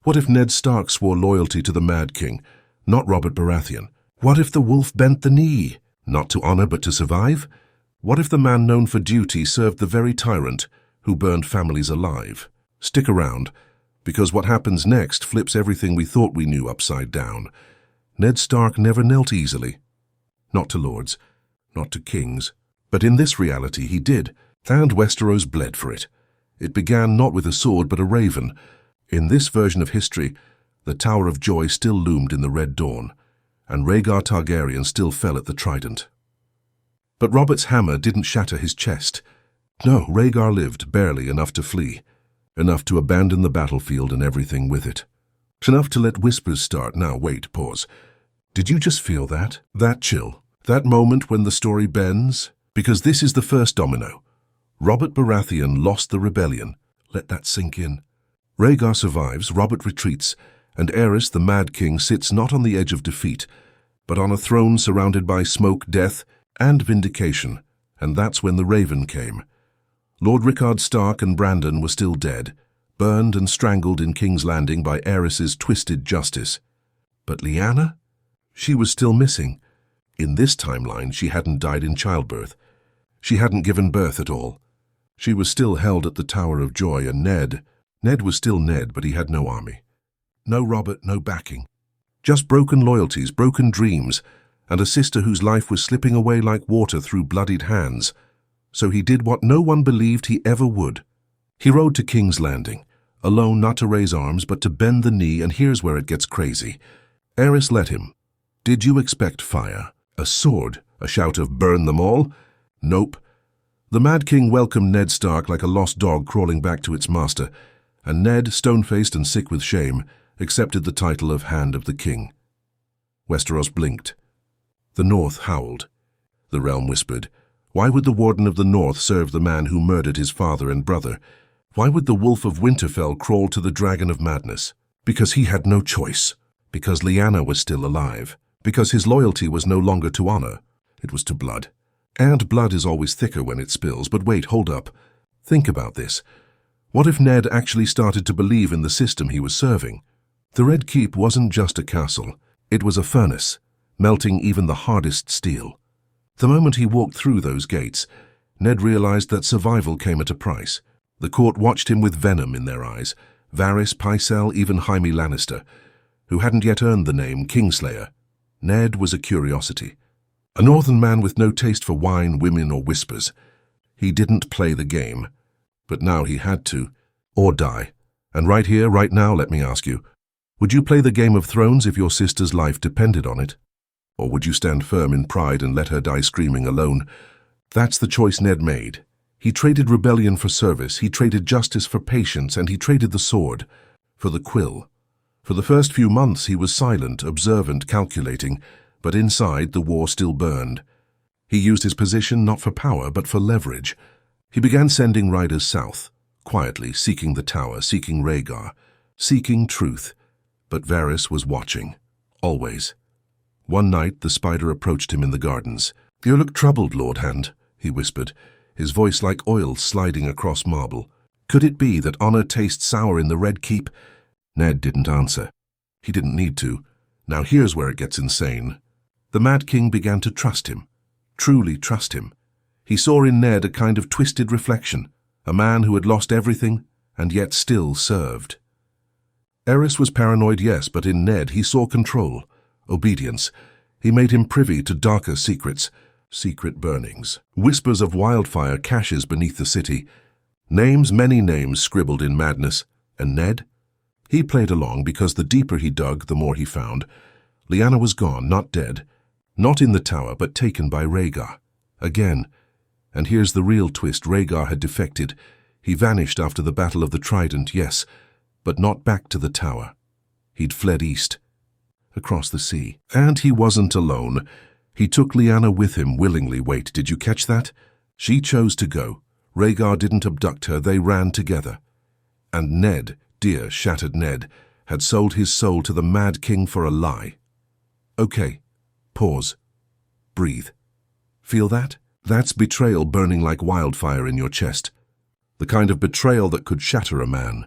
What if Ned Stark swore loyalty to the Mad King, not Robert Baratheon? What if the wolf bent the knee, not to honor but to survive? What if the man known for duty served the very tyrant who burned families alive? Stick around, because what happens next flips everything we thought we knew upside down. Ned Stark never knelt easily. Not to lords, not to kings. But in this reality he did, and Westeros bled for it. It began not with a sword but a raven. In this version of history, the Tower of Joy still loomed in the Red Dawn, and Rhaegar Targaryen still fell at the trident. But Robert's hammer didn't shatter his chest. No, Rhaegar lived, barely enough to flee, enough to abandon the battlefield and everything with it. Enough to let whispers start. Now wait, pause. Did you just feel that? That chill? That moment when the story bends? Because this is the first domino. Robert Baratheon lost the rebellion. Let that sink in. Rhaegar survives, Robert retreats, and Aerys, the Mad King, sits not on the edge of defeat, but on a throne surrounded by smoke, death, and vindication. And that's when the Raven came. Lord Rickard Stark and Brandon were still dead, burned and strangled in King's Landing by Aerys's twisted justice. But Lyanna? She was still missing. In this timeline, she hadn't died in childbirth. She hadn't given birth at all. She was still held at the Tower of Joy, and Ned was still Ned, but he had no army. No Robert, no backing. Just broken loyalties, broken dreams, and a sister whose life was slipping away like water through bloodied hands. So he did what no one believed he ever would. He rode to King's Landing, alone, not to raise arms, but to bend the knee, and here's where it gets crazy. Aerys let him. Did you expect fire? A sword? A shout of "burn them all"? Nope. The Mad King welcomed Ned Stark like a lost dog crawling back to its master, and Ned, stone-faced and sick with shame, accepted the title of Hand of the King. Westeros blinked. The North howled. The realm whispered, why would the Warden of the North serve the man who murdered his father and brother? Why would the Wolf of Winterfell crawl to the Dragon of Madness? Because he had no choice. Because Lyanna was still alive. Because his loyalty was no longer to honor. It was to blood. And blood is always thicker when it spills. But wait, hold up. Think about this. What if Ned actually started to believe in the system he was serving? The Red Keep wasn't just a castle. It was a furnace, melting even the hardest steel. The moment he walked through those gates, Ned realized that survival came at a price. The court watched him with venom in their eyes. Varys, Pycelle, even Jaime Lannister, who hadn't yet earned the name Kingslayer. Ned was a curiosity. A northern man with no taste for wine, women, or whispers. He didn't play the game. But now he had to, or die. And right here, right now, let me ask you, would you play the Game of Thrones if your sister's life depended on it? Or would you stand firm in pride and let her die screaming alone? That's the choice Ned made. He traded rebellion for service, he traded justice for patience, and he traded the sword for the quill. For the first few months he was silent, observant, calculating, but inside the war still burned. He used his position not for power, but for leverage. He began sending riders south, quietly, seeking the tower, seeking Rhaegar, seeking truth. But Varys was watching, always. One night the spider approached him in the gardens. "You look troubled, Lord Hand," he whispered, his voice like oil sliding across marble. "Could it be that honor tastes sour in the Red Keep?" Ned didn't answer. He didn't need to. Now here's where it gets insane. The Mad King began to trust him, truly trust him. He saw in Ned a kind of twisted reflection, a man who had lost everything and yet still served. Aerys was paranoid, yes, but in Ned he saw control, obedience. He made him privy to darker secrets, secret burnings, whispers of wildfire caches beneath the city, names, many names scribbled in madness. And Ned? He played along because the deeper he dug, the more he found. Lyanna was gone, not dead, not in the tower, but taken by Rhaegar. Again. And here's the real twist. Rhaegar had defected. He vanished after the Battle of the Trident, yes, but not back to the tower. He'd fled east, across the sea. And he wasn't alone. He took Lyanna with him willingly. Wait, did you catch that? She chose to go. Rhaegar didn't abduct her, they ran together. And Ned, dear, shattered Ned, had sold his soul to the Mad King for a lie. Okay, pause, breathe. Feel that? That's betrayal burning like wildfire in your chest. The kind of betrayal that could shatter a man.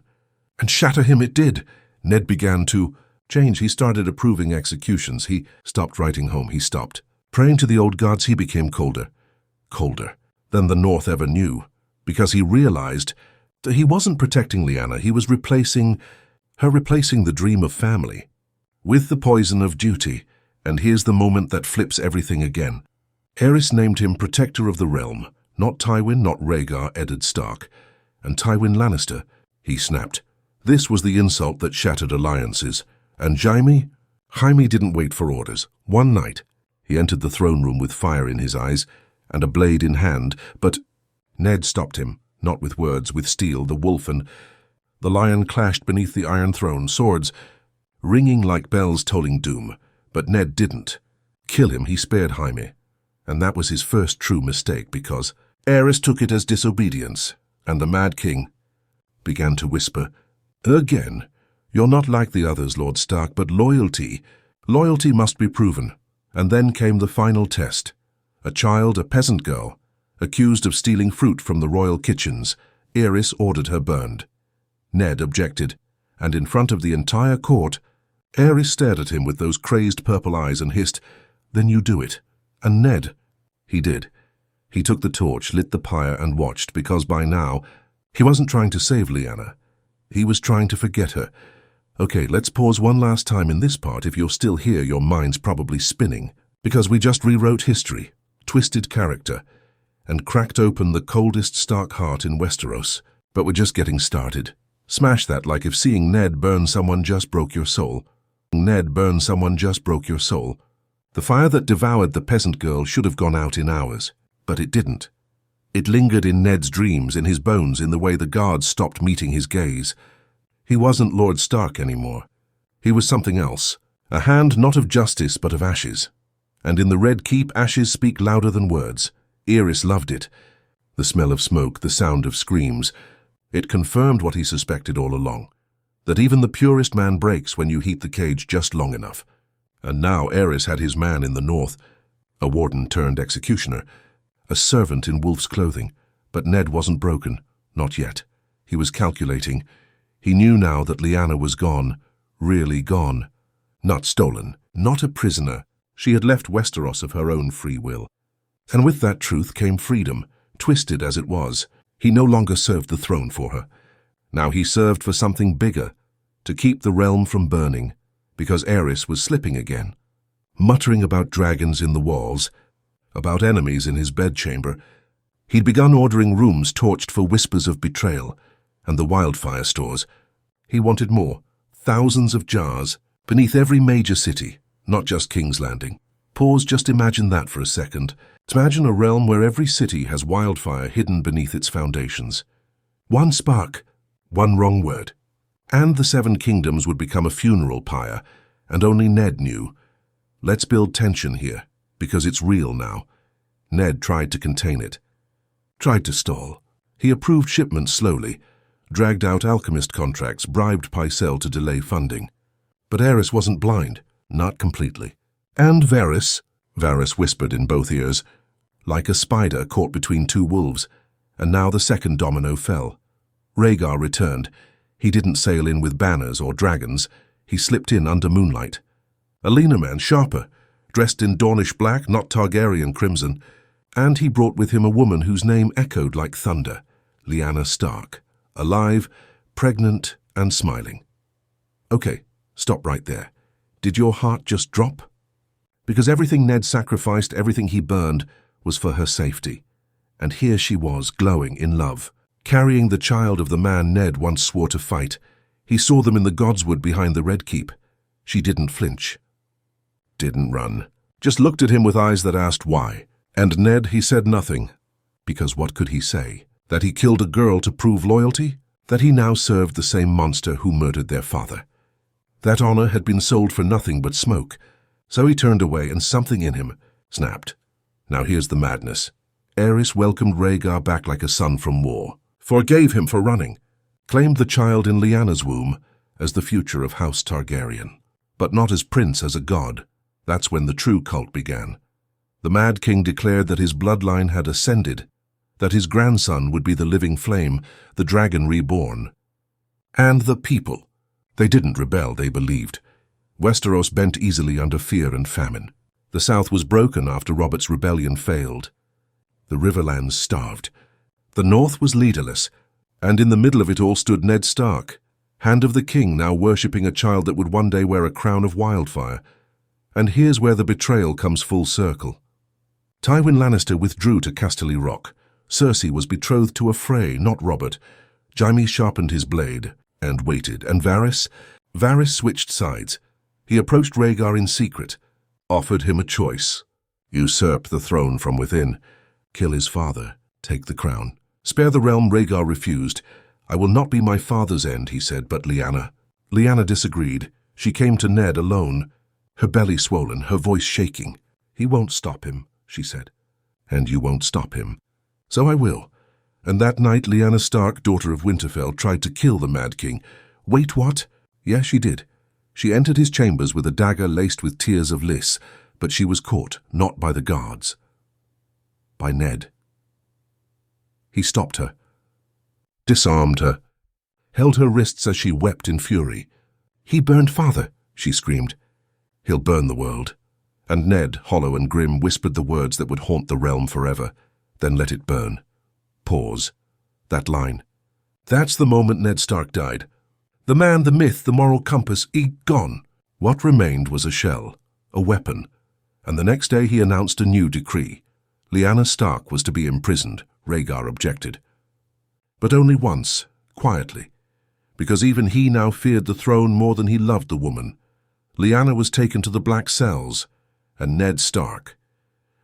And shatter him it did. Ned began to change. He started approving executions. He stopped writing home. He stopped praying to the old gods. He became colder, colder than the North ever knew, because he realized that he wasn't protecting Lyanna. He was replacing the dream of family with the poison of duty. And here's the moment that flips everything again. Aerys named him Protector of the Realm, not Tywin, not Rhaegar, Eddard Stark, and Tywin Lannister. He snapped. This was the insult that shattered alliances. And Jaime didn't wait for orders. One night, he entered the throne room with fire in his eyes and a blade in hand, but Ned stopped him, not with words, with steel. The wolf and the lion clashed beneath the Iron Throne, swords ringing like bells tolling doom. But Ned didn't kill him. He spared Jaime. And that was his first true mistake, because Aerys took it as disobedience, and the Mad King began to whisper, "Again, you're not like the others, Lord Stark, but loyalty must be proven." And then came the final test. A child, a peasant girl, accused of stealing fruit from the royal kitchens. Aerys ordered her burned. Ned objected, and in front of the entire court, Aerys stared at him with those crazed purple eyes and hissed, "Then you do it." And Ned, he did. He took the torch, lit the pyre, and watched, because by now, he wasn't trying to save Lyanna. He was trying to forget her. Okay, let's pause one last time in this part. If you're still here, your mind's probably spinning, because we just rewrote history, twisted character, and cracked open the coldest Stark heart in Westeros. But we're just getting started. Smash that like if seeing Ned burn someone just broke your soul. Ned burn someone just broke your soul. The fire that devoured the peasant girl should have gone out in hours, but it didn't. It lingered in Ned's dreams, in his bones, in the way the guards stopped meeting his gaze. He wasn't Lord Stark anymore. He was something else, a hand not of justice but of ashes. And in the Red Keep, ashes speak louder than words. Aerys loved it. The smell of smoke, the sound of screams. It confirmed what he suspected all along, that even the purest man breaks when you heat the cage just long enough. And now Aerys had his man in the north, a warden turned executioner, a servant in wolf's clothing. But Ned wasn't broken, not yet. He was calculating. He knew now that Lyanna was gone, really gone. Not stolen, not a prisoner. She had left Westeros of her own free will. And with that truth came freedom, twisted as it was. He no longer served the throne for her. Now he served for something bigger, to keep the realm from burning, because Aerys was slipping again, muttering about dragons in the walls, about enemies in his bedchamber. He'd begun ordering rooms torched for whispers of betrayal, and the wildfire stores. He wanted more, thousands of jars, beneath every major city, not just King's Landing. Pause, just imagine that for a second. Imagine a realm where every city has wildfire hidden beneath its foundations. One spark, one wrong word, and the Seven Kingdoms would become a funeral pyre, and only Ned knew. Let's build tension here, because it's real now. Ned tried to contain it, tried to stall. He approved shipments slowly, dragged out alchemist contracts, bribed Pycelle to delay funding. But Aerys wasn't blind, not completely. And Varys whispered in both ears, like a spider caught between two wolves, and now the second domino fell. Rhaegar returned. He didn't sail in with banners or dragons. He slipped in under moonlight. A leaner man, sharper, dressed in Dornish black, not Targaryen crimson, and he brought with him a woman whose name echoed like thunder, Lyanna Stark, alive, pregnant, and smiling. Okay, stop right there. Did your heart just drop? Because everything Ned sacrificed, everything he burned, was for her safety. And here she was, glowing in love, carrying the child of the man Ned once swore to fight. He saw them in the Godswood behind the Red Keep. She didn't flinch, didn't run, just looked at him with eyes that asked why. And Ned, he said nothing, because what could he say? That he killed a girl to prove loyalty? That he now served the same monster who murdered their father? That honor had been sold for nothing but smoke. So he turned away, and something in him snapped. Now here's the madness. Aerys welcomed Rhaegar back like a son from war, forgave him for running, claimed the child in Lyanna's womb as the future of House Targaryen, but not as prince, as a god. That's when the true cult began. The Mad King declared that his bloodline had ascended, that his grandson would be the living flame, the dragon reborn. And the people, They didn't rebel, they believed. Westeros bent easily under fear and famine. The south was broken after Robert's rebellion failed. The Riverlands starved. The north was leaderless, and in the middle of it all stood Ned Stark, Hand of the King, now worshipping a child that would one day wear a crown of wildfire. And here's where the betrayal comes full circle. Tywin Lannister withdrew to Casterly Rock. Cersei was betrothed to a Frey, not Robert. Jaime sharpened his blade and waited, and Varys switched sides. He approached Rhaegar in secret, offered him a choice. Usurp the throne from within. Kill his father. Take the crown. Spare the realm. Rhaegar refused. I will not be my father's end, he said, but Lyanna disagreed. She came to Ned alone, her belly swollen, her voice shaking. He won't stop him, she said. And you won't stop him. So I will. And that night Lyanna Stark, daughter of Winterfell, tried to kill the Mad King. Wait, what? Yes, she did. She entered his chambers with a dagger laced with tears of Lys, but she was caught, not by the guards. By Ned. He stopped her, disarmed her, held her wrists as she wept in fury. He burned father, she screamed. He'll burn the world. And Ned, hollow and grim, whispered the words that would haunt the realm forever, then let it burn. Pause. That line. That's the moment Ned Stark died. The man, the myth, the moral compass, gone. What remained was a shell, a weapon, and the next day he announced a new decree. Lyanna Stark was to be imprisoned. Rhaegar objected. But only once, quietly, because even he now feared the throne more than he loved the woman. Lyanna was taken to the Black Cells, and Ned Stark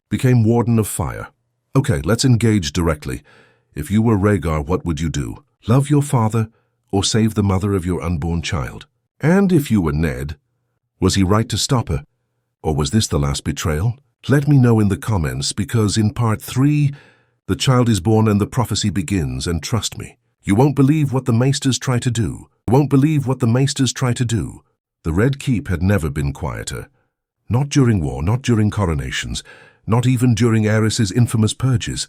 became Warden of Fire. Okay, let's engage directly. If you were Rhaegar, what would you do? Love your father, or save the mother of your unborn child? And if you were Ned, was he right to stop her? Or was this the last betrayal? Let me know in the comments, because in part 3, the child is born and the prophecy begins, and trust me, you won't believe what the Maesters try to do. You won't believe what the Maesters try to do. The Red Keep had never been quieter. Not during war, not during coronations, not even during Aerys's infamous purges.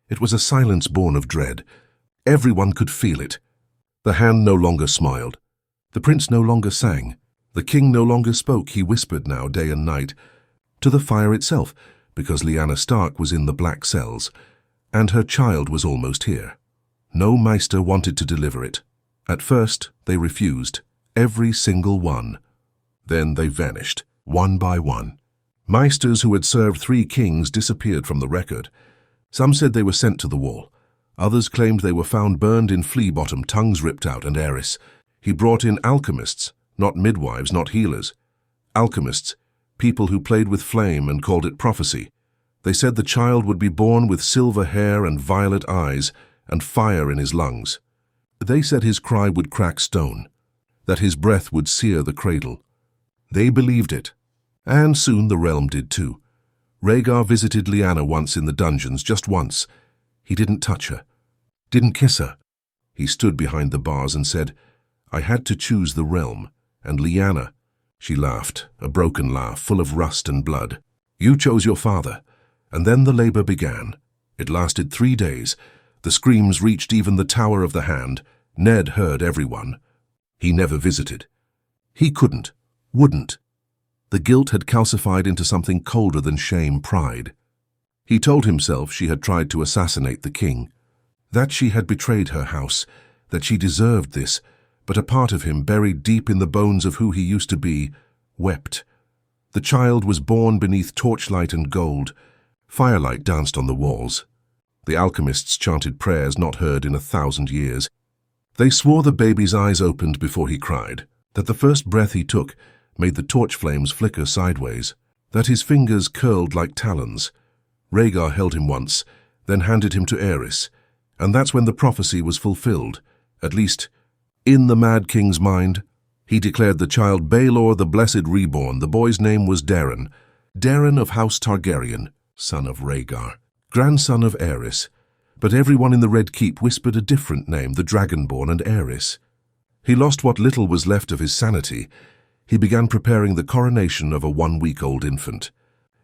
It was a silence born of dread. Everyone could feel it. The hand no longer smiled. The prince no longer sang. The king no longer spoke. He whispered now, day and night, to the fire itself, because Lyanna Stark was in the Black Cells, and her child was almost here. No Maester wanted to deliver it. At first, they refused, every single one. Then they vanished, one by one. Maesters who had served 3 kings disappeared from the record. Some said they were sent to the wall. Others claimed they were found burned in flea bottom, tongues ripped out, and Aerys. He brought in alchemists, not midwives, not healers. Alchemists, people who played with flame and called it prophecy. They said the child would be born with silver hair and violet eyes and fire in his lungs. They said his cry would crack stone, that his breath would sear the cradle. They believed it, and soon the realm did too. Rhaegar visited Lyanna once in the dungeons, just once. He didn't touch her, didn't kiss her. He stood behind the bars and said, I had to choose the realm, and Lyanna. She laughed, a broken laugh, full of rust and blood. You chose your father. And then the labor began. It lasted 3 days. The screams reached even the Tower of the Hand. Ned heard everyone. He never visited. He couldn't, wouldn't. The guilt had calcified into something colder than shame, pride. He told himself she had tried to assassinate the king, that she had betrayed her house, that she deserved this, but a part of him, buried deep in the bones of who he used to be, wept. The child was born beneath torchlight and gold. Firelight danced on the walls. The alchemists chanted prayers not heard in 1,000 years. They swore the baby's eyes opened before he cried, that the first breath he took made the torch flames flicker sideways, that his fingers curled like talons. Rhaegar held him once, then handed him to Aerys, and that's when the prophecy was fulfilled, at least in the Mad King's mind. He declared the child Baelor the Blessed Reborn. The boy's name was Daeron, Daeron of House Targaryen, son of Rhaegar, grandson of Aerys. But everyone in the Red Keep whispered a different name, the Dragonborn and Aerys. He lost what little was left of his sanity. He began preparing the coronation of a 1-week-old infant.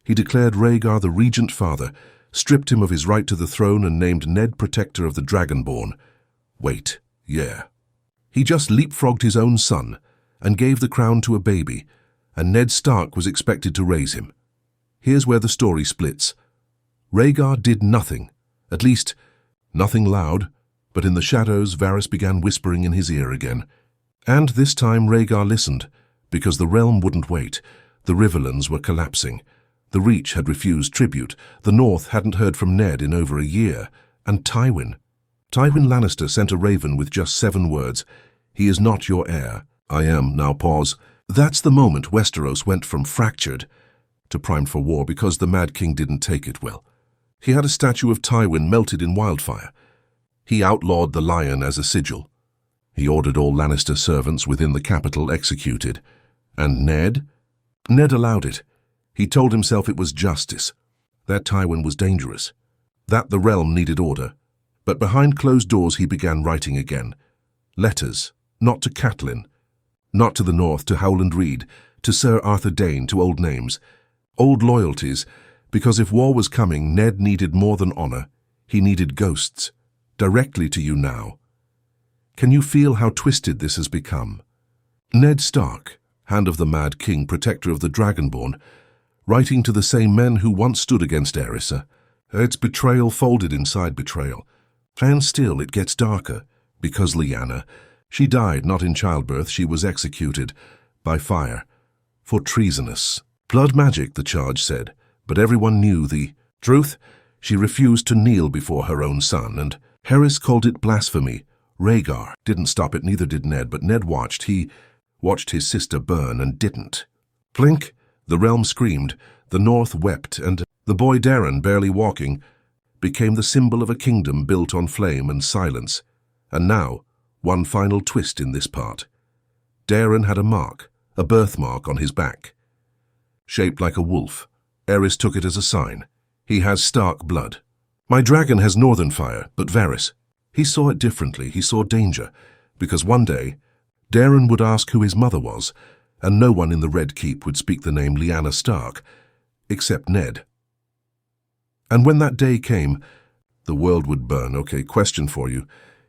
He declared Rhaegar the regent father, stripped him of his right to the throne, and named Ned protector of the Dragonborn. Wait, yeah. He just leapfrogged his own son. and gave the crown to a baby, and Ned Stark was expected to raise him. Here's where the story splits. Rhaegar did nothing, at least nothing loud, but in the shadows Varys began whispering in his ear again. And this time Rhaegar listened, because the realm wouldn't wait. The Riverlands were collapsing. The Reach had refused tribute. The North hadn't heard from Ned in over a year. And Tywin Lannister sent a raven with just 7 words. "He is not your heir. I am." Now pause. That's the moment Westeros went from fractured to primed for war, because the Mad King didn't take it well. He had a statue of Tywin melted in wildfire. He outlawed the lion as a sigil. He ordered all Lannister servants within the capital executed. And Ned? Ned allowed it. He told himself it was justice, that Tywin was dangerous, that the realm needed order. But behind closed doors he began writing again. Letters, not to Catelyn, not to the North, to Howland Reed, to Sir Arthur Dane, to old names, old loyalties, because if war was coming, Ned needed more than honor. He needed ghosts, directly to you now. Can you feel how twisted this has become? Ned Stark, Hand of the Mad King, protector of the Dragonborn, writing to the same men who once stood against Aerys. It's betrayal folded inside betrayal. And still it gets darker, because Lyanna, she died not in childbirth, she was executed by fire for treasonous. Blood magic, the charge said, but everyone knew the truth. She refused to kneel before her own son, and Aerys called it blasphemy. Rhaegar didn't stop it, neither did Ned, but Ned watched. He watched his sister burn and didn't. Blink, the realm screamed, the North wept, and the boy Daeron, barely walking, became the symbol of a kingdom built on flame and silence. And now, one final twist in this part. Daeron had a mark, a birthmark on his back. Shaped like a wolf, Aerys took it as a sign. He has Stark blood. My dragon has northern fire, but Varys, he saw it differently. He saw danger, because one day, Daeron would ask who his mother was, and no one in the Red Keep would speak the name Lyanna Stark, except Ned. And when that day came, the world would burn. Okay, question for you.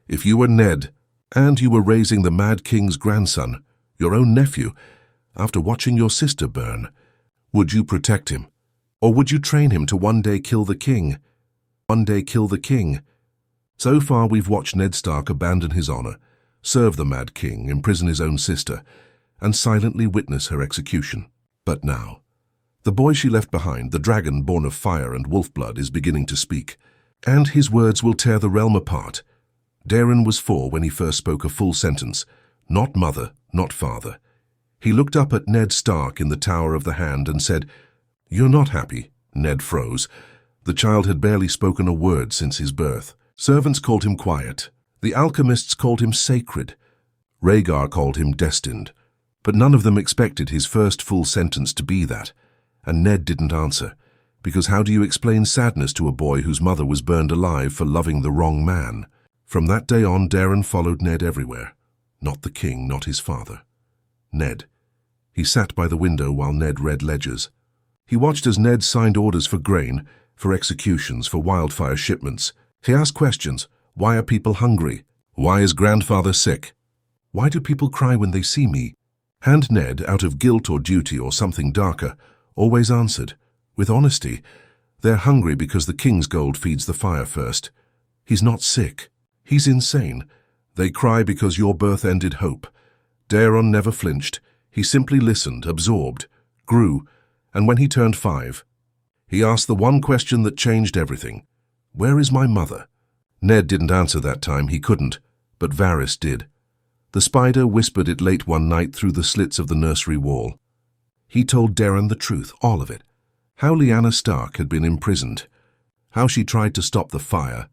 If you were Ned, and you were raising the Mad King's grandson, your own nephew, after watching your sister burn, would you protect him? Or would you train him to one day kill the king? One day kill the king? So far we've watched Ned Stark abandon his honor, serve the Mad King, imprison his own sister, and silently witness her execution. But now, the boy she left behind, the dragon born of fire and wolf blood, is beginning to speak, and his words will tear the realm apart. Daeron was 4 when he first spoke a full sentence, not mother, not father. He looked up at Ned Stark in the Tower of the Hand and said, "You're not happy." Ned froze. The child had barely spoken a word since his birth. Servants called him quiet. The alchemists called him sacred. Rhaegar called him destined. But none of them expected his first full sentence to be that. And Ned didn't answer, because how do you explain sadness to a boy whose mother was burned alive for loving the wrong man? From that day on, Daeron followed Ned everywhere. Not the king, not his father. Ned. He sat by the window while Ned read ledgers. He watched as Ned signed orders for grain, for executions, for wildfire shipments. He asked questions. Why are people hungry? Why is grandfather sick? Why do people cry when they see me? And Ned, out of guilt or duty or something darker, always answered, with honesty, they're hungry because the king's gold feeds the fire first. He's not sick. He's insane. They cry because your birth ended hope. Daeron never flinched. He simply listened, absorbed, grew, and when he turned 5, he asked the one question that changed everything. Where is my mother? Ned didn't answer that time, he couldn't, but Varys did. The spider whispered it late one night through the slits of the nursery wall. He told Daeron the truth, all of it. How Lyanna Stark had been imprisoned, how she tried to stop the fire,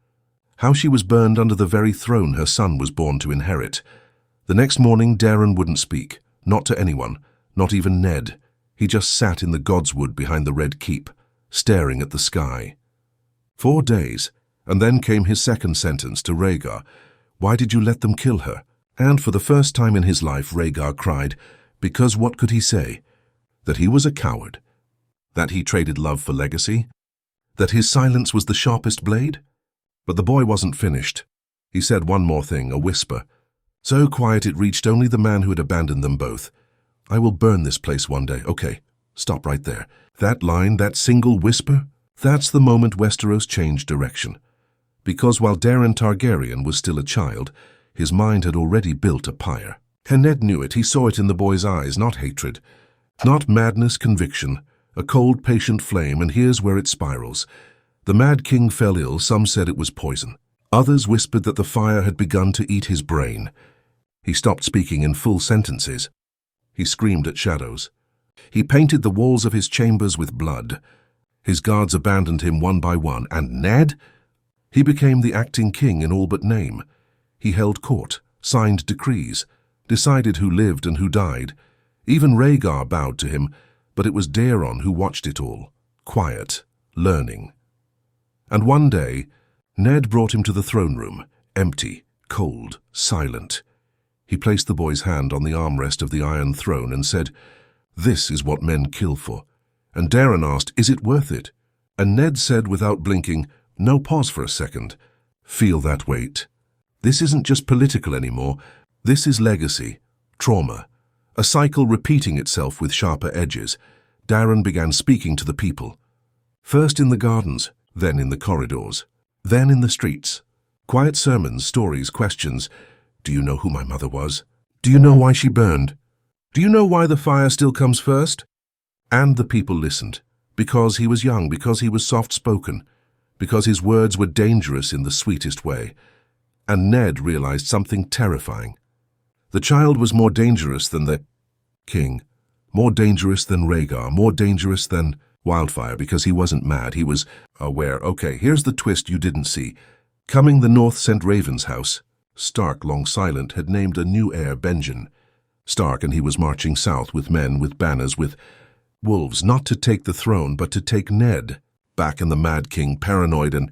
how she was burned under the very throne her son was born to inherit. The next morning Daeron wouldn't speak, not to anyone, not even Ned. He just sat in the Godswood behind the Red Keep, staring at the sky. 4 days, and then came his second sentence to Rhaegar. Why did you let them kill her? And for the first time in his life, Rhaegar cried, because what could he say? That he was a coward? That he traded love for legacy? That his silence was the sharpest blade? But the boy wasn't finished. He said one more thing, a whisper. So quiet it reached only the man who had abandoned them both. "I will burn this place one day." Okay, stop right there. That line, that single whisper, that's the moment Westeros changed direction. Because while Daeron Targaryen was still a child, his mind had already built a pyre. And Ned knew it. He saw it in the boy's eyes, not hatred, not madness, conviction, a cold, patient flame, and here's where it spirals. The Mad King fell ill. Some said it was poison. Others whispered that the fire had begun to eat his brain. He stopped speaking in full sentences. He screamed at shadows. He painted the walls of his chambers with blood. His guards abandoned him one by one, and Ned? He became the acting king in all but name. He held court, signed decrees, decided who lived and who died. Even Rhaegar bowed to him, but it was Daeron who watched it all, quiet, learning. And one day, Ned brought him to the throne room, empty, cold, silent. He placed the boy's hand on the armrest of the Iron Throne and said, "This is what men kill for." And Daeron asked, "Is it worth it?" And Ned said without blinking, "No, pause for a second. Feel that weight. This isn't just political anymore. This is legacy, trauma, a cycle repeating itself with sharper edges." Daeron began speaking to the people. First in the gardens, then in the corridors, then in the streets. Quiet sermons, stories, questions. Do you know who my mother was? Do you know why she burned? Do you know why the fire still comes first? And the people listened, because he was young, because he was soft-spoken, because his words were dangerous in the sweetest way. And Ned realized something terrifying. The child was more dangerous than the king, more dangerous than Rhaegar, more dangerous than Wildfire, because he wasn't mad, he was aware. Okay, here's the twist you didn't see. Coming the north sent Raven's house. Stark, long silent, had named a new heir Benjen. Stark, and he was marching south with men, with banners, with wolves, not to take the throne, but to take Ned. Back, and the Mad King, paranoid and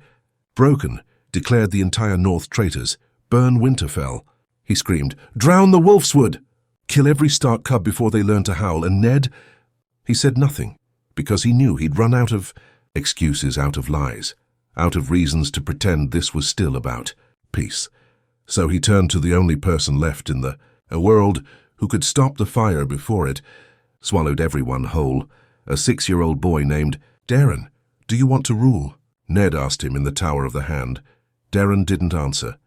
broken, declared the entire north traitors. Burn Winterfell. He screamed, "Drown the Wolfswood! Kill every Stark cub before they learn to howl." And Ned? He said nothing, because he knew he'd run out of excuses, out of lies, out of reasons to pretend this was still about peace. So he turned to the only person left in a world who could stop the fire before it swallowed everyone whole, a 6-year-old boy named Daeron. "Do you want to rule?" Ned asked him in the Tower of the Hand. Daeron didn't answer,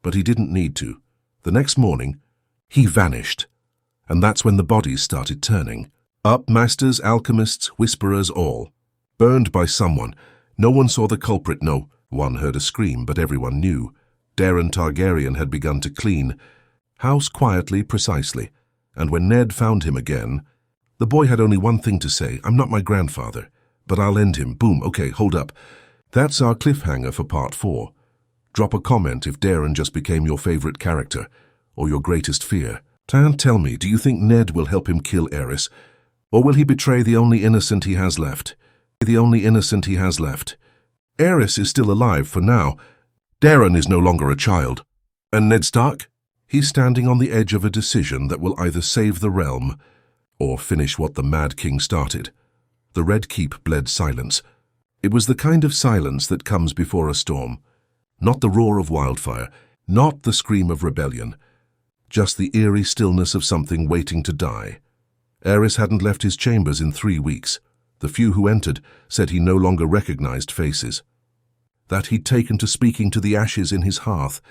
but he didn't need to. The next morning, he vanished. And that's when the bodies started turning. Up, masters, alchemists, whisperers, all. Burned by someone. No one saw the culprit, no one heard a scream, but everyone knew. Daeron Targaryen had begun to clean. House quietly, precisely. And when Ned found him again, the boy had only one thing to say: "I'm not my grandfather, but I'll end him." Boom, okay, hold up. That's our cliffhanger for part 4. Drop a comment if Daeron just became your favorite character, or your greatest fear. Tell me, do you think Ned will help him kill Aerys? Or will he betray the only innocent he has left? The only innocent he has left. Aerys is still alive for now. Daeron is no longer a child. And Ned Stark? He's standing on the edge of a decision that will either save the realm or finish what the Mad King started. The Red Keep bled silence. It was the kind of silence that comes before a storm. Not the roar of wildfire, not the scream of rebellion, just the eerie stillness of something waiting to die. Aerys hadn't left his chambers in 3 weeks. The few who entered said he no longer recognized faces, that he'd taken to speaking to the ashes in his hearth,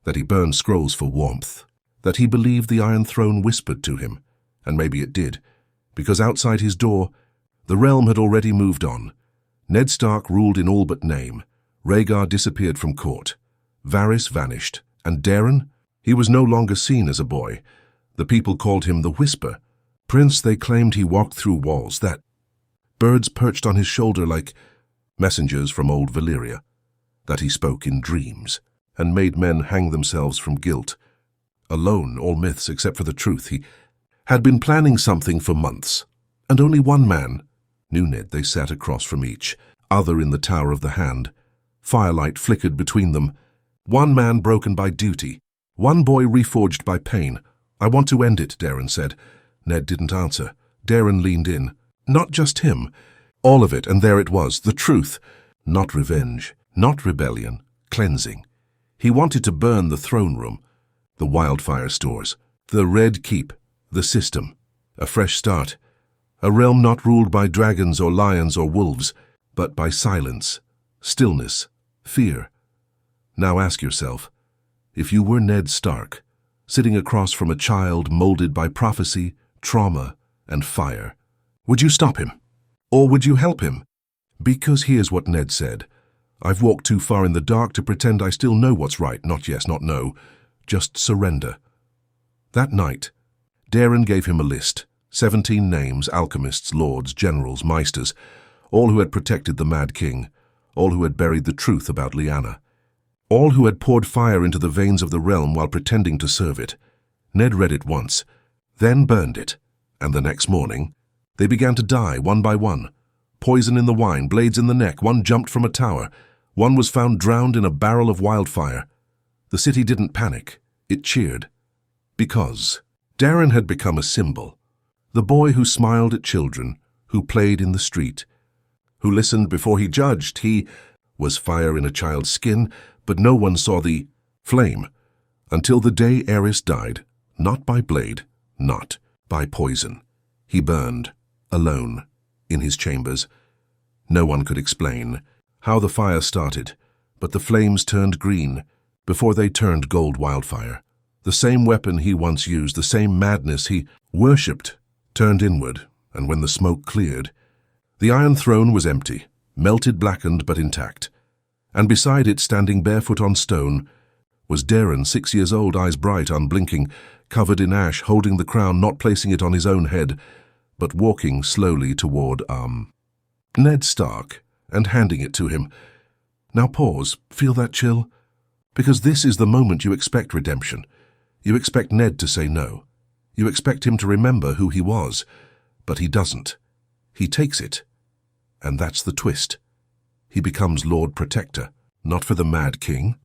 that he burned scrolls for warmth, that he believed the Iron Throne whispered to him, and maybe it did, because outside his door, the realm had already moved on. Ned Stark ruled in all but name. Rhaegar disappeared from court. Varys vanished. And Daeron? He was no longer seen as a boy. The people called him the Whisper. Prince, they claimed he walked through walls, that birds perched on his shoulder like messengers from old Valyria, that he spoke in dreams and made men hang themselves from guilt. Alone, all myths except for the truth. He had been planning something for months, and only one man knew Ned. They sat across from each other in the Tower of the Hand. Firelight flickered between them. One man broken by duty, one boy reforged by pain. "I want to end it," Daeron said. Ned didn't answer. Daeron leaned in. Not just him. All of it, and there it was, the truth. Not revenge, not rebellion, cleansing. He wanted to burn the throne room. The wildfire stores. The Red Keep. The system. A fresh start. A realm not ruled by dragons or lions or wolves, but by silence, stillness, fear. Now ask yourself, if you were Ned Stark, sitting across from a child molded by prophecy, trauma, and fire, would you stop him? Or would you help him? Because here's what Ned said. I've walked too far in the dark to pretend I still know what's right. Not yes, not no. Just surrender. That night, Daeron gave him a list. 17 names, alchemists, lords, generals, meisters, all who had protected the Mad King, all who had buried the truth about Lyanna, all who had poured fire into the veins of the realm while pretending to serve it. Ned read it once, then burned it, and the next morning, they began to die one by one. Poison in the wine, blades in the neck, one jumped from a tower, one was found drowned in a barrel of wildfire. The city didn't panic, it cheered. Because Daeron had become a symbol. The boy who smiled at children, who played in the street, who listened before he judged. He was fire in a child's skin, but no one saw the flame until the day Aerys died, not by blade, not by poison. He burned, alone, in his chambers. No one could explain how the fire started, but the flames turned green before they turned gold wildfire. The same weapon he once used, the same madness he worshipped, turned inward, and when the smoke cleared, the Iron Throne was empty, melted, blackened, but intact. And beside it, standing barefoot on stone, was Daeron, 6 years old, eyes bright, unblinking, covered in ash, holding the crown, not placing it on his own head, but walking slowly toward, Ned Stark, and handing it to him. Now pause, feel that chill? Because this is the moment you expect redemption. You expect Ned to say no. You expect him to remember who he was, but he doesn't. He takes it, and that's the twist. He becomes Lord Protector, not for the Mad King,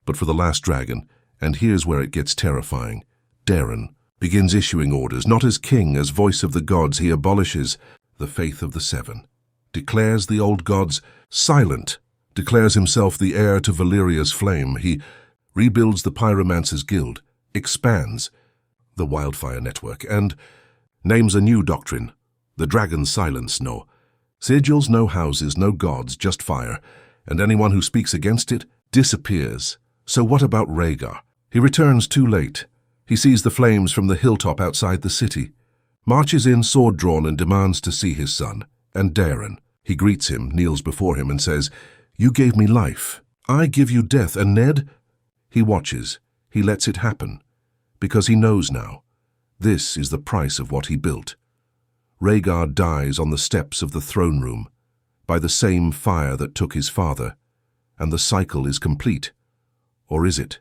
but for the last dragon, and here's where it gets terrifying. Daeron begins issuing orders, not as king, as voice of the gods. He abolishes the faith of the Seven, declares the old gods silent, declares himself the heir to Valyria's flame. He rebuilds the Pyromancer's Guild, expands the Wildfire Network, and names a new doctrine, the Dragon's Silence. No sigils, no houses, no gods, just fire, and anyone who speaks against it disappears. So what about Rhaegar? He returns too late. He sees the flames from the hilltop outside the city, marches in sword drawn and demands to see his son. And Daeron, he greets him, kneels before him and says, "You gave me life, I give you death." And Ned? He watches, he lets it happen, because he knows now. This is the price of what he built. Rhaegar dies on the steps of the throne room, by the same fire that took his father, and the cycle is complete. Or is it?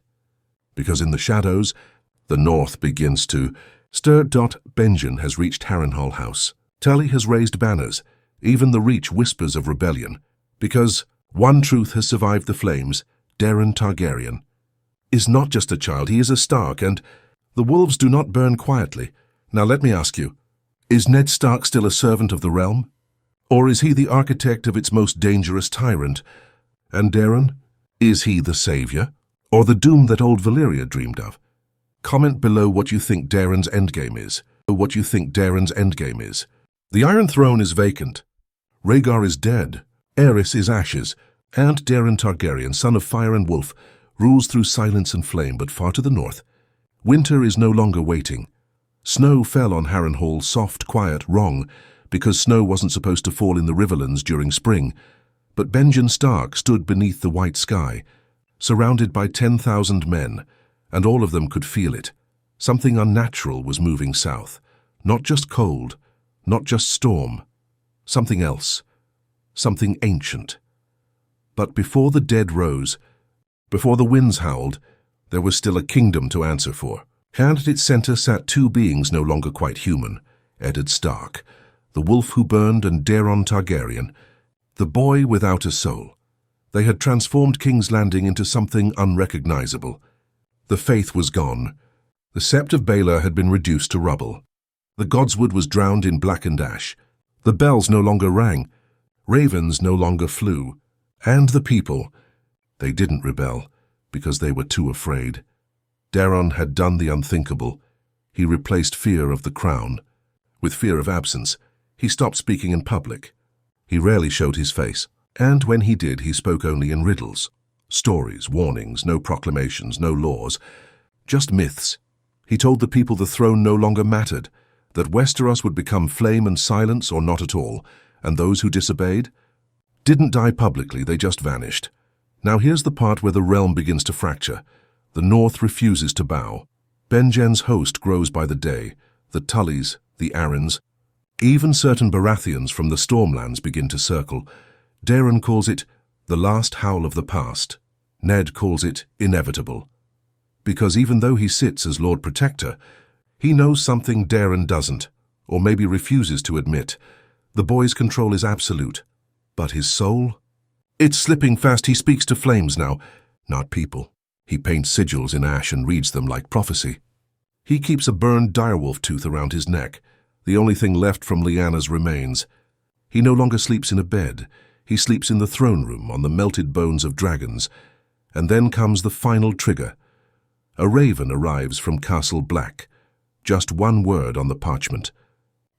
Because in the shadows, the north begins to stir. Benjen has reached Harrenhal House. Tully has raised banners. Even the Reach whispers of rebellion. Because one truth has survived the flames. Daeron Targaryen is not just a child, he is a Stark, and the wolves do not burn quietly. Now let me ask you, is Ned Stark still a servant of the realm? Or is he the architect of its most dangerous tyrant? And Daeron, is he the savior? Or the doom that old Valyria dreamed of? Comment below what you think Daeron's endgame is. What you think Daeron's endgame is. The Iron Throne is vacant. Rhaegar is dead. Aerys is ashes. And Daeron Targaryen, son of fire and wolf, rules through silence and flame, but far to the north. Winter is no longer waiting. Snow fell on Harrenhal, soft, quiet, wrong, because snow wasn't supposed to fall in the Riverlands during spring. But Benjen Stark stood beneath the white sky, surrounded by 10,000 men, and all of them could feel it. Something unnatural was moving south. Not just cold, not just storm. Something else. Something ancient. But before the dead rose, before the winds howled, there was still a kingdom to answer for. And at its center sat two beings no longer quite human, Eddard Stark, the wolf who burned, and Daeron Targaryen, the boy without a soul. They had transformed King's Landing into something unrecognizable. The faith was gone. The Sept of Baelor had been reduced to rubble. The Godswood was drowned in blackened ash. The bells no longer rang. Ravens no longer flew. And the people, they didn't rebel because they were too afraid. Daeron had done the unthinkable. He replaced fear of the crown with fear of absence. He stopped speaking in public. He rarely showed his face, and when he did, he spoke only in riddles. Stories, warnings, no proclamations, no laws, just myths. He told the people the throne no longer mattered, that Westeros would become flame and silence or not at all, and those who disobeyed didn't die publicly, they just vanished. Now here's the part where the realm begins to fracture. The North refuses to bow. Benjen's host grows by the day. The Tullys, the Arryns, even certain Baratheons from the Stormlands begin to circle. Daeron calls it the last howl of the past. Ned calls it inevitable. Because even though he sits as Lord Protector, he knows something Daeron doesn't, or maybe refuses to admit. The boy's control is absolute. But his soul? It's slipping fast. He speaks to flames now, not people. He paints sigils in ash and reads them like prophecy. He keeps a burned direwolf tooth around his neck, the only thing left from Lyanna's remains. He no longer sleeps in a bed. He sleeps in the throne room on the melted bones of dragons. And then comes the final trigger. A raven arrives from Castle Black. Just one word on the parchment.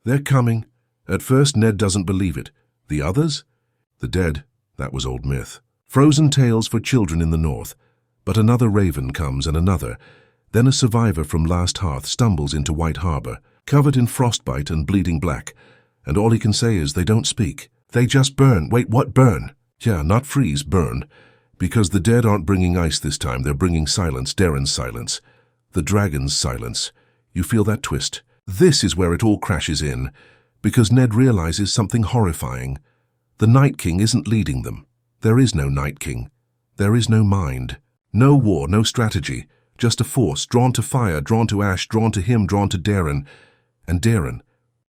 They're coming. At first, Ned doesn't believe it. The others? The dead. That was old myth. Frozen tales for children in the north. But another raven comes and another. Then a survivor from Last Hearth stumbles into White Harbor, covered in frostbite and bleeding black. And all he can say is they don't speak. They just burn. Wait, what burn? Yeah, not freeze, burn. Because the dead aren't bringing ice this time, they're bringing silence, Daeron's silence. The dragon's silence. You feel that twist? This is where it all crashes in, because Ned realizes something horrifying. The Night King isn't leading them. There is no Night King. There is no mind. No war, no strategy. Just a force, drawn to fire, drawn to ash, drawn to him, drawn to Daeron. And Daeron,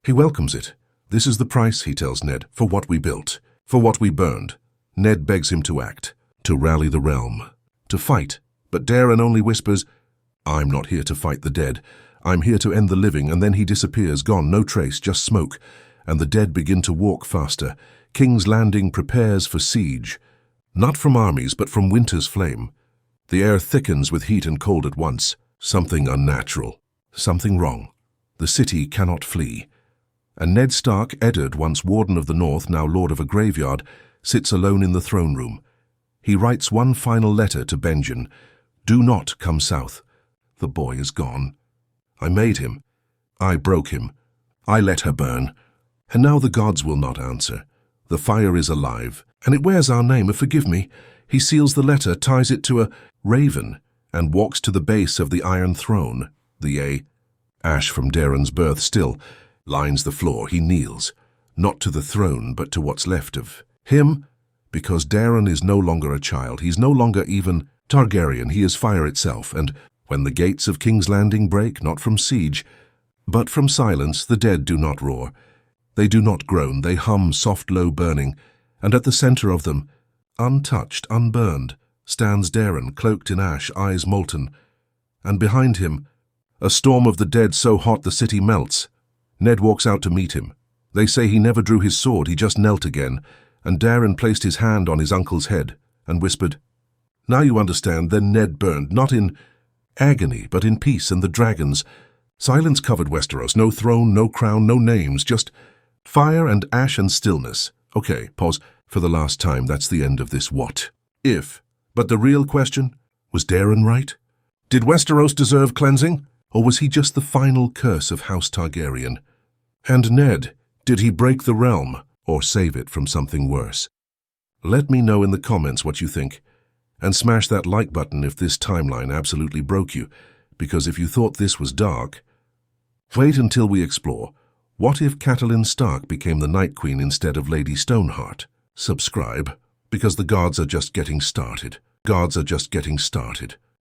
he welcomes it. This is the price, he tells Ned, for what we built, for what we burned. Ned begs him to act. To rally the realm, to fight. But Daeron only whispers, I'm not here to fight the dead. I'm here to end the living, and then he disappears, gone, no trace, just smoke. And the dead begin to walk faster. King's Landing prepares for siege. Not from armies, but from winter's flame. The air thickens with heat and cold at once. Something unnatural. Something wrong. The city cannot flee. And Ned Stark, Eddard, once Warden of the North, now Lord of a graveyard, sits alone in the throne room. He writes one final letter to Benjen. Do not come south. The boy is gone. I made him. I broke him. I let her burn. And now the gods will not answer. The fire is alive, and it wears our name, forgive me. He seals the letter, ties it to a raven, and walks to the base of the Iron Throne. The ash from Daeron's birth still lines the floor. He kneels, not to the throne, but to what's left of him. Because Daeron is no longer a child, he's no longer even Targaryen, he is fire itself, and when the gates of King's Landing break, not from siege, but from silence, the dead do not roar. They do not groan, they hum soft low burning, and at the center of them, untouched, unburned, stands Daeron, cloaked in ash, eyes molten, and behind him, a storm of the dead so hot the city melts. Ned walks out to meet him. They say he never drew his sword, he just knelt again, and Daeron placed his hand on his uncle's head and whispered, Now you understand. Then Ned burned, not in agony, but in peace and the dragons. Silence covered Westeros, no throne, no crown, no names, just fire and ash and stillness. Okay, pause. For the last time, that's the end of this what if. But the real question, was Daeron right? Did Westeros deserve cleansing, or was he just the final curse of House Targaryen? And Ned, did he break the realm, or save it from something worse? Let me know in the comments what you think, and smash that like button if this timeline absolutely broke you, because if you thought this was dark, wait until we explore. What if Catelyn Stark became the Night Queen instead of Lady Stoneheart? Subscribe, because the gods are just getting started. Gods are just getting started.